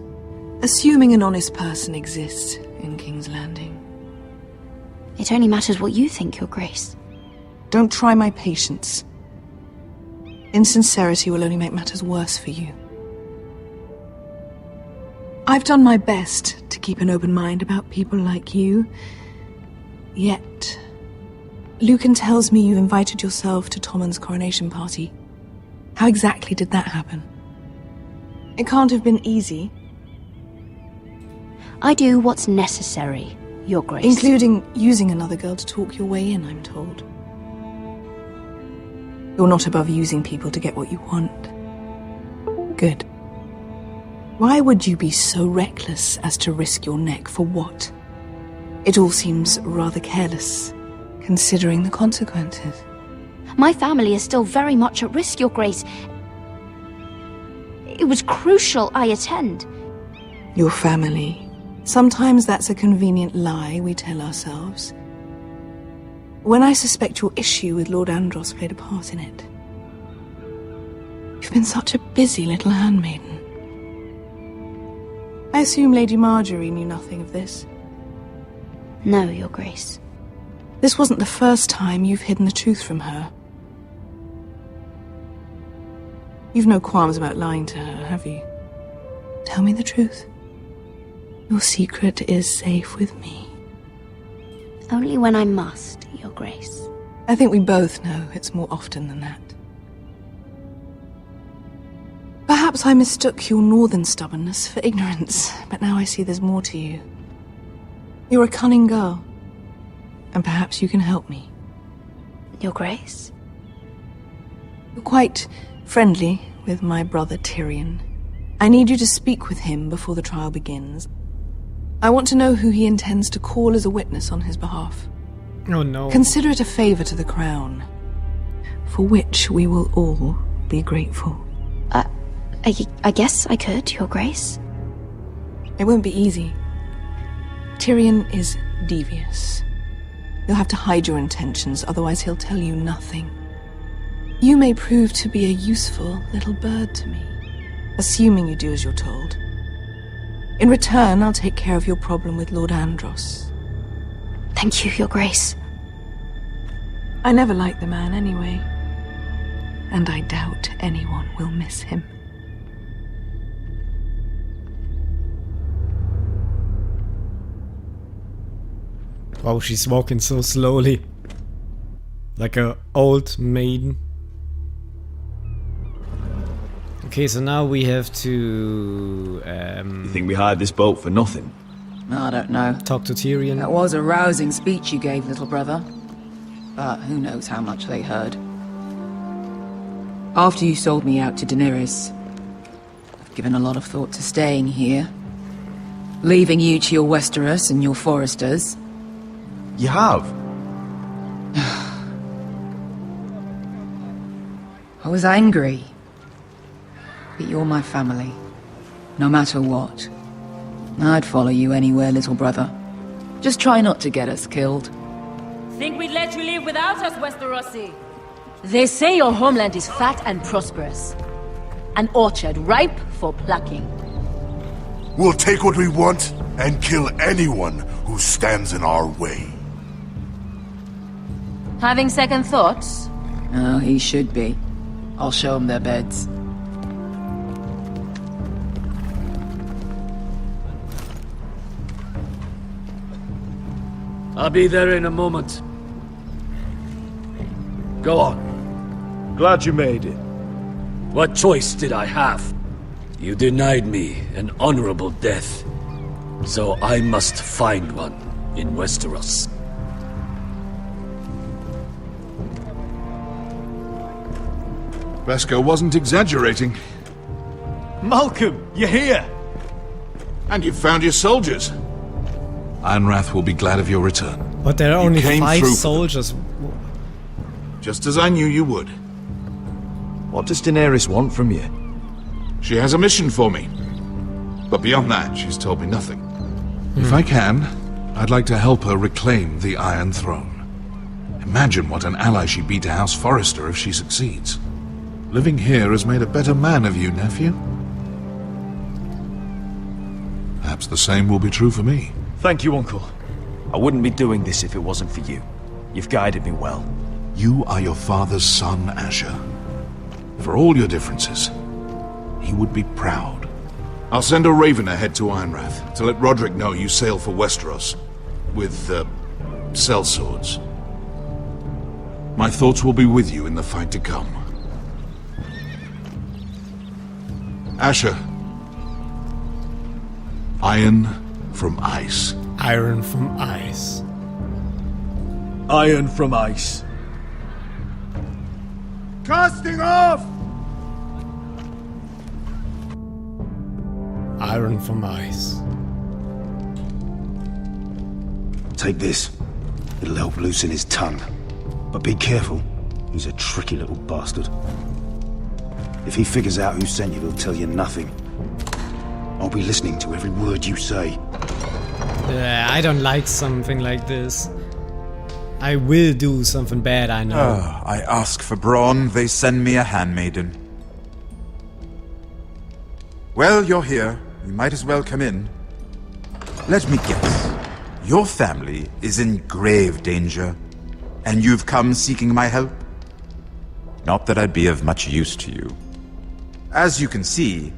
Assuming an honest person exists in King's Landing. It only matters what you think, Your Grace. Don't try my patience. Insincerity will only make matters worse for you. I've done my best to keep an open mind about people like you. Yet, Lucan tells me you invited yourself to Tommen's coronation party. How exactly did that happen? It can't have been easy. I do what's necessary, Your Grace. Including using another girl to talk your way in, I'm told. You're not above using people to get what you want. Good. Why would you be so reckless as to risk your neck for what? It all seems rather careless, considering the consequences. My family is still very much at risk, Your Grace. It was crucial I attend. Your family. Sometimes that's a convenient lie we tell ourselves. When I suspect your issue with Lord Andros played a part in it. You've been such a busy little handmaiden. I assume Lady Marjorie knew nothing of this. No, Your Grace. This wasn't the first time you've hidden the truth from her. You've no qualms about lying to her, have you? Tell me the truth. Your secret is safe with me. Only when I must, Your Grace. I think we both know it's more often than that. Perhaps I mistook your northern stubbornness for ignorance, but now I see there's more to you. You're a cunning girl, and perhaps you can help me. Your Grace? You're quite friendly with my brother Tyrion. I need you to speak with him before the trial begins. I want to know who he intends to call as a witness on his behalf. Oh no. Consider it a favor to the crown, for which we will all be grateful. I guess I could, Your Grace. It won't be easy. Tyrion is devious. You'll have to hide your intentions, otherwise he'll tell you nothing. You may prove to be a useful little bird to me, assuming you do as you're told. In return, I'll take care of your problem with Lord Andros. Thank you, Your Grace. I never liked the man anyway, and I doubt anyone will miss him. Wow, she's walking so slowly. Like a old maiden. Okay, so now we have to... You think we hired this boat for nothing? I don't know. Talk to Tyrion. That was a rousing speech you gave, little brother. But who knows how much they heard. After you sold me out to Daenerys, I've given a lot of thought to staying here, Leaving you to your Westeros and your Foresters. You have? I was angry. But you're my family. No matter what. I'd follow you anywhere, little brother. Just try not to get us killed. Think we'd let you live without us, Westerosi? They say your homeland is fat and prosperous. An orchard ripe for plucking. We'll take what we want and kill anyone who stands in our way. Having second thoughts? Oh, he should be. I'll show them their beds. I'll be there in a moment. Go on. Glad you made it. What choice did I have? You denied me an honorable death. So I must find one in Westeros. Beskar wasn't exaggerating. Malcolm, you're here! And you've found your soldiers. Ironrath will be glad of your return. But there are You only came 5 through for soldiers. Just as I knew you would. What does Daenerys want from you? She has a mission for me. But beyond that, she's told me nothing. If I can, I'd like to help her reclaim the Iron Throne. Imagine what an ally she'd be to House Forrester if she succeeds. Living here has made a better man of you, nephew. Perhaps the same will be true for me. Thank you, Uncle. I wouldn't be doing this if it wasn't for you. You've guided me well. You are your father's son, Asher. For all your differences, he would be proud. I'll send a raven ahead to Ironrath to let Roderick know you sail for Westeros with, sellswords. My thoughts will be with you in the fight to come. Asher. Iron from ice. Iron from ice. Iron from ice. Casting off! Iron from ice. Take this. It'll help loosen his tongue. But be careful. He's a tricky little bastard. If he figures out who sent you, he'll tell you nothing. I'll be listening to every word you say. I don't like something like this. I will do something bad, I know. I ask for brawn, they send me a handmaiden. Well, you're here. You might as well come in. Let me guess. Your family is in grave danger, and you've come seeking my help? Not that I'd be of much use to you. As you can see,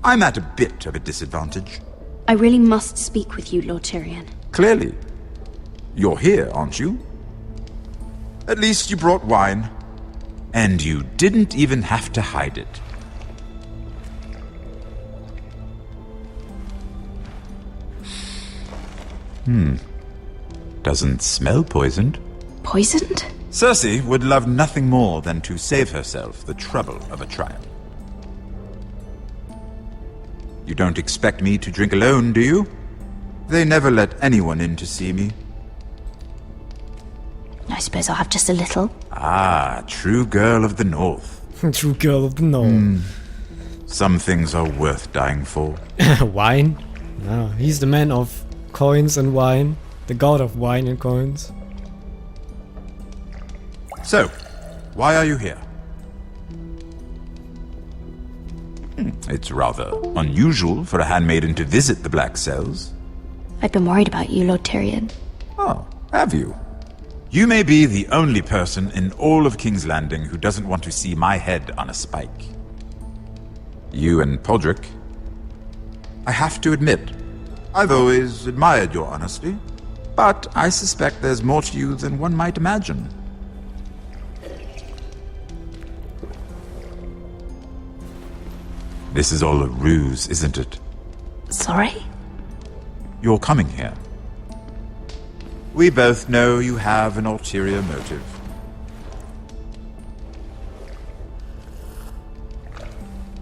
I'm at a bit of a disadvantage. I really must speak with you, Lord Tyrion. Clearly. You're here, aren't you? At least you brought wine. And you didn't even have to hide it. Doesn't smell poisoned. Poisoned? Cersei would love nothing more than to save herself the trouble of a trial. You don't expect me to drink alone, do you? They never let anyone in to see me. I suppose I'll have just a little. Ah, true girl of the North. True girl of the North. Some things are worth dying for. Wine? No, he's the man of coins and wine. The god of wine and coins. So, why are you here? It's rather unusual for a handmaiden to visit the Black Cells. I've been worried about you, Lord Tyrion. Oh, have you? You may be the only person in all of King's Landing who doesn't want to see my head on a spike. You and Podrick. I have to admit, I've always admired your honesty, but I suspect there's more to you than one might imagine. This is all a ruse, isn't it? Sorry? You're coming here. We both know you have an ulterior motive.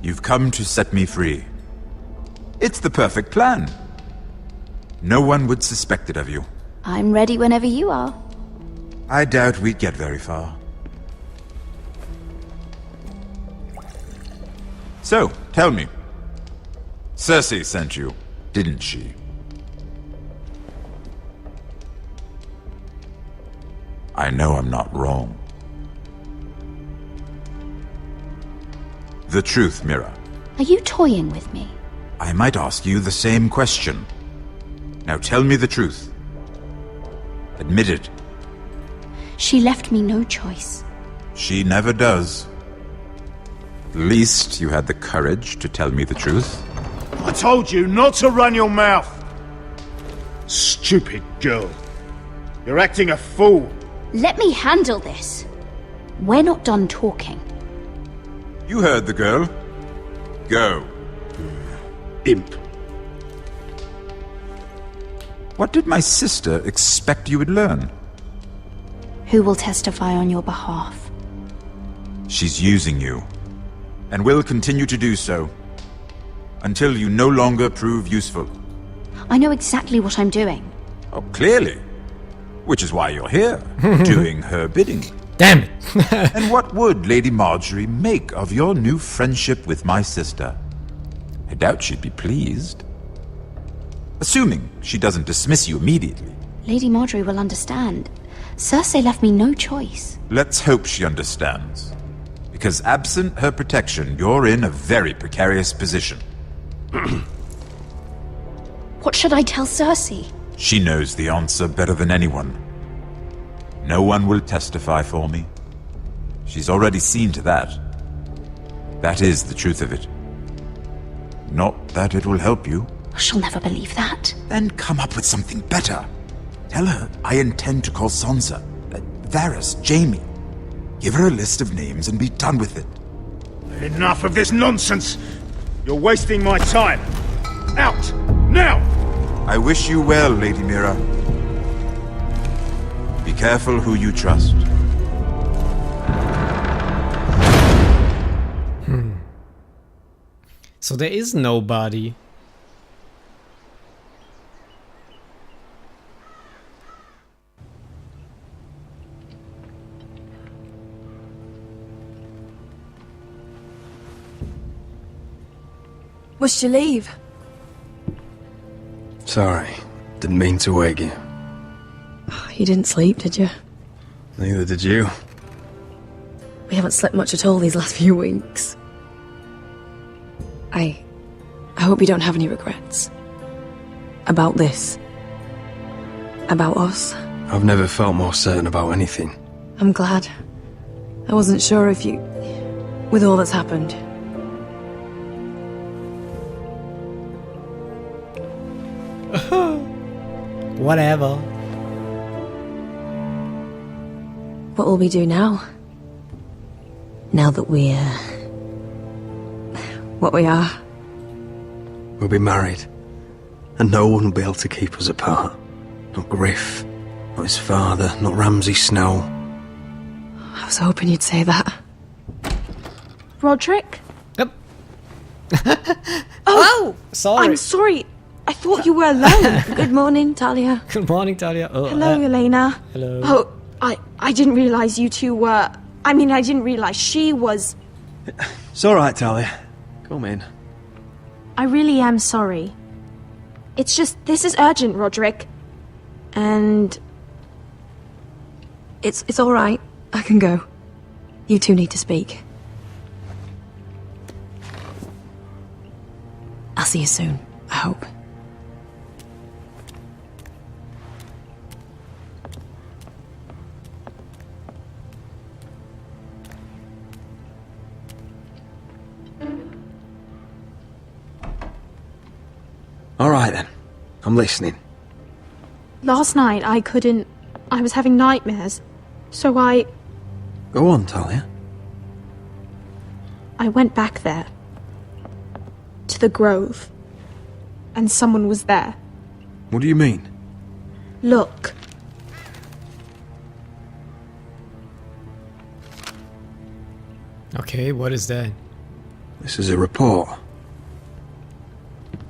You've come to set me free. It's the perfect plan. No one would suspect it of you. I'm ready whenever you are. I doubt we'd get very far. So, tell me. Cersei sent you, didn't she? I know I'm not wrong. The truth, Mira. Are you toying with me? I might ask you the same question. Now tell me the truth. Admit it. She left me no choice. She never does. At least you had the courage to tell me the truth. I told you not to run your mouth! Stupid girl. You're acting a fool. Let me handle this. We're not done talking. You heard the girl. Go. Imp. What did my sister expect you would learn? Who will testify on your behalf? She's using you, and will continue to do so, until you no longer prove useful. I know exactly what I'm doing. Oh, clearly. Which is why you're here, doing her bidding. Damn it. And what would Lady Marjorie make of your new friendship with my sister? I doubt she'd be pleased. Assuming she doesn't dismiss you immediately. Lady Marjorie will understand. Cersei left me no choice. Let's hope she understands. Because absent her protection, you're in a very precarious position. What should I tell Cersei? She knows the answer better than anyone. No one will testify for me. She's already seen to that. That is the truth of it. Not that it will help you. She'll never believe that. Then come up with something better. Tell her I intend to call Sansa, Varys, Jaime. Give her a list of names and be done with it. Enough of this nonsense! You're wasting my time! Out! Now! I wish you well, Lady Mira. Be careful who you trust. So there is nobody. Must you leave? Sorry, didn't mean to wake you. You didn't sleep, did you? Neither did you. We haven't slept much at all these last few weeks. I hope you don't have any regrets. About this. About us. I've never felt more certain about anything. I'm glad. I wasn't sure if you... with all that's happened. Whatever. What will we do now? Now that we're... what we are? We'll be married. And no one will be able to keep us apart. Not Griff, not his father, not Ramsay Snow. I was hoping you'd say that. Roderick? Yep. Oh! Sorry. I'm sorry. I thought you were alone. Good morning, Talia. Good morning, Talia. Oh, Hello, Elena. Hello. Oh, I didn't realize you two were... I mean, I didn't realize she was... It's alright, Talia. Come in. I really am sorry. It's just, this is urgent, Roderick. And... It's all right. I can go. You two need to speak. I'll see you soon, I hope. Alright then. I'm listening. Last night, I couldn't... I was having nightmares. So I Go on, Talia. went back there. To the grove. And someone was there. What do you mean? Look. Okay, what is that? This is a report.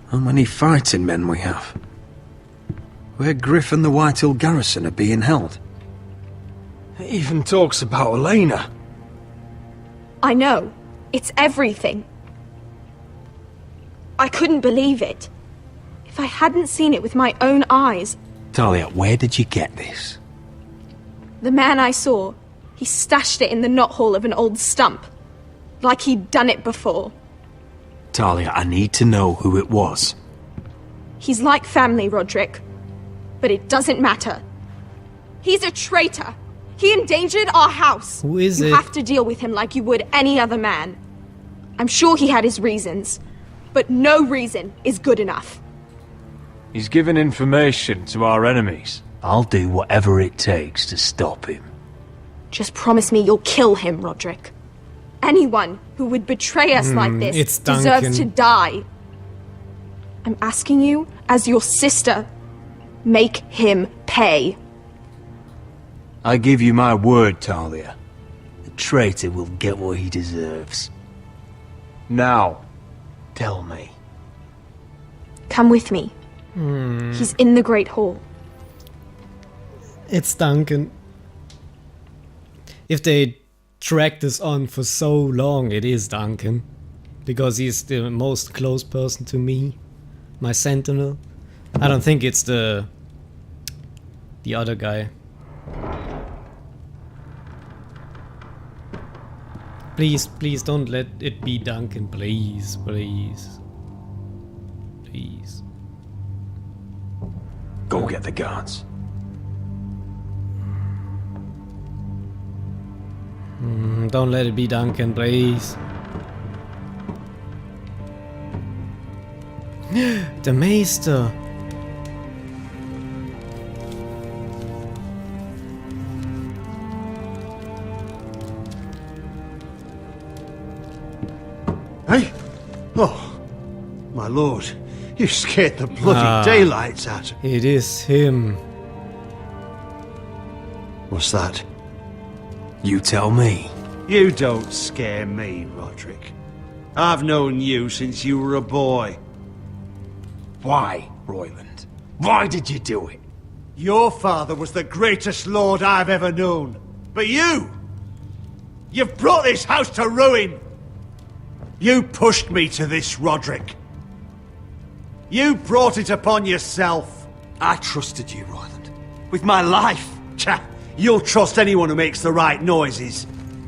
How many fighting men we have? where Griff and the Whitehill garrison are being held. It even talks about Elena. I know. It's everything. I couldn't believe it. If I hadn't seen it with my own eyes... Talia, where did you get this? The man I saw, he stashed it in the knothole of an old stump. Like he'd done it before. Talia, I need to know who it was. He's like family, Roderick. But it doesn't matter. He's a traitor. He endangered our house. Who is it? You have to deal with him like you would any other man. I'm sure he had his reasons. But no reason is good enough. He's given information to our enemies. I'll do whatever it takes to stop him. Just promise me you'll kill him, Roderick. Anyone who would betray us like this deserves to die. I'm asking you, as your sister, make him pay. I give you my word, Talia. The traitor will get what he deserves. Now, tell me. Come with me. He's in the Great Hall. It's Duncan. If they track this on for so long, it is Duncan. Because he's the most close person to me. My sentinel. I don't think it's the other guy. Please, please don't let it be Duncan. Please, please. Please. Go get the guards. Don't let it be Duncan, please. The Maester. Hey? Oh, my lord. You scared the bloody daylights out. It is him. What's that? You tell me. You don't scare me, Roderick. I've known you since you were a boy. Why, Royland? Why did you do it? Your father was the greatest lord I've ever known. But you've brought this house to ruin. You pushed me to this, Roderick. You brought it upon yourself. I trusted you, Royland. With my life. You'll trust anyone who makes the right noises.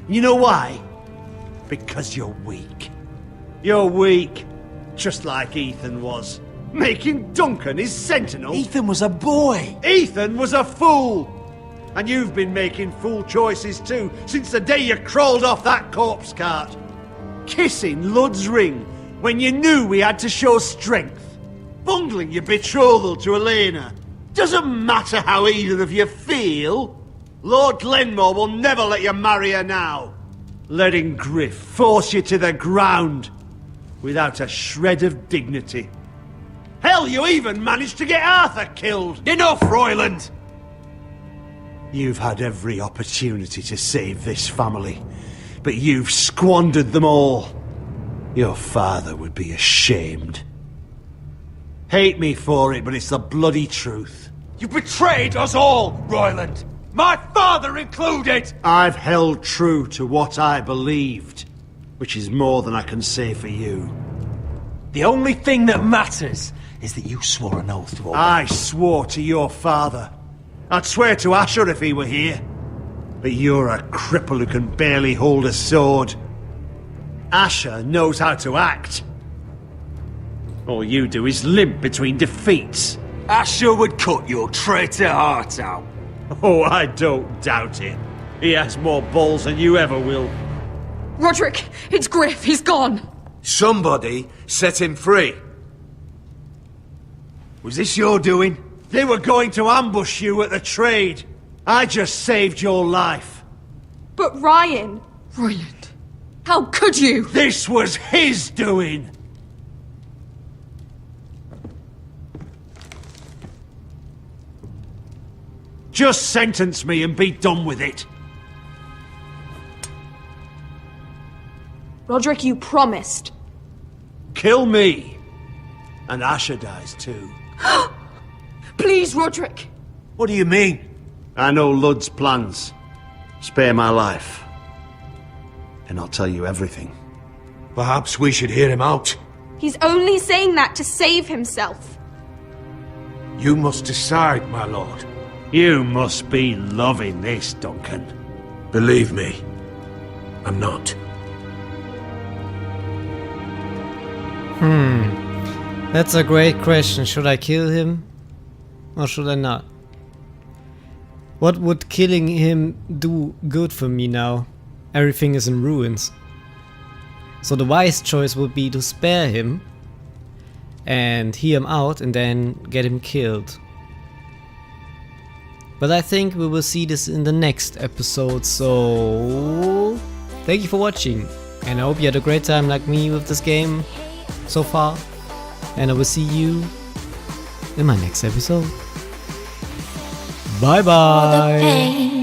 You know why? Because you're weak. You're weak. Just like Ethan was. Making Duncan his sentinel. Ethan was a boy. Ethan was a fool. And you've been making fool choices too, since the day you crawled off that corpse cart. Kissing Lud's ring when you knew we had to show strength. Bungling your betrothal to Elena. Doesn't matter how either of you feel. Lord Glenmore will never let you marry her now. Letting Griff force you to the ground without a shred of dignity. Hell, you even managed to get Arthur killed. Enough, Royland! You've had every opportunity to save this family, but you've squandered them all. Your father would be ashamed. Hate me for it, but it's the bloody truth. You betrayed us all, Royland! My father included! I've held true to what I believed, which is more than I can say for you. The only thing that matters is that you swore an oath to obey. I swore to your father. I'd swear to Asher if he were here. But you're a cripple who can barely hold a sword. Asher knows how to act. All you do is limp between defeats. Asher would cut your traitor heart out. Oh, I don't doubt it. He has more balls than you ever will. Roderick, it's Griff. He's gone. Somebody set him free. Was this your doing? They were going to ambush you at the trade. I just saved your life. But Ryan... Royland, how could you? This was his doing. Just sentence me and be done with it. Roderick, you promised. Kill me. And Asher dies too. Please, Roderick! What do you mean? I know Ludd's plans. Spare my life. And I'll tell you everything. Perhaps we should hear him out. He's only saying that to save himself. You must decide, my lord. You must be loving this, Duncan. Believe me, I'm not. That's a great question. Should I kill him? Or should I not? What would killing him do good for me now? Everything is in ruins. So the wise choice would be to spare him and hear him out and then get him killed. But I think we will see this in the next episode, so thank you for watching, and I hope you had a great time like me with this game so far, and I will see you in my next episode. Bye bye!